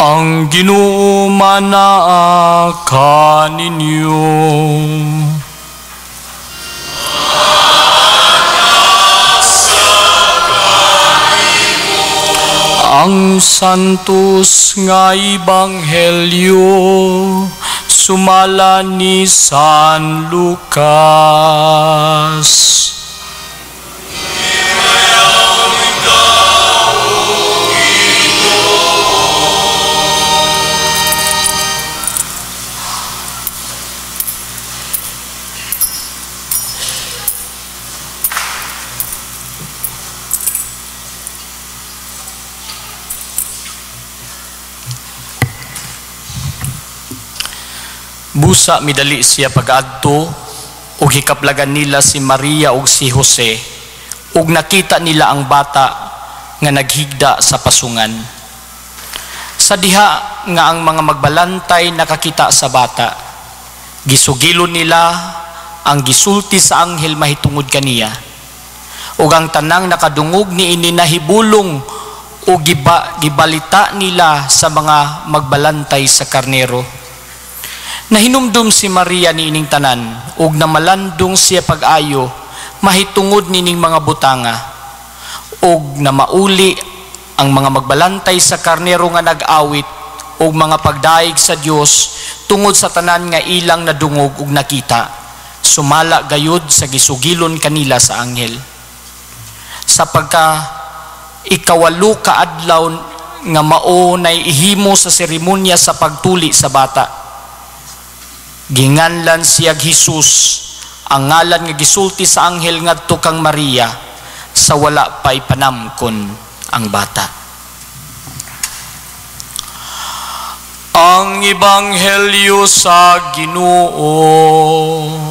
Ang Ginoo manaa kaninyo. Ang santos nga Ebanghelyo sumala ni San Lucas. Busa midali siya pag-adto ug hikaplagan nila si Maria ug si Jose ug nakita nila ang bata nga naghigda sa pasungan. Sa diha nga ang mga magbalantay nakakita sa bata, gisugilon nila ang gisulti sa anghel mahitungod kaniya ug ang tanang nakadungog niini nahibulong o gibalita nila sa mga magbalantay sa karnero. Nahinumdum si Maria niining tanan ug namalandong siya pag-ayo mahitungod nining mga butanga ug namauli ang mga magbalantay sa karnero nga nag-awit ug mga pagdaig sa Dios tungod sa tanan nga ilang nadungog ug nakita, sumala gayud sa gisugilon kanila sa anghel. Sa pagka ikawalo ka adlaw nga mao nay ihimo sa seremonya sa pagtuli sa bata, ginganlan siya Jesus, ang ngalan nga gisulti sa anghel ngadto kang Maria, sa wala pay panamkon ang bata. Ang Ebanghelyo sa Ginoo.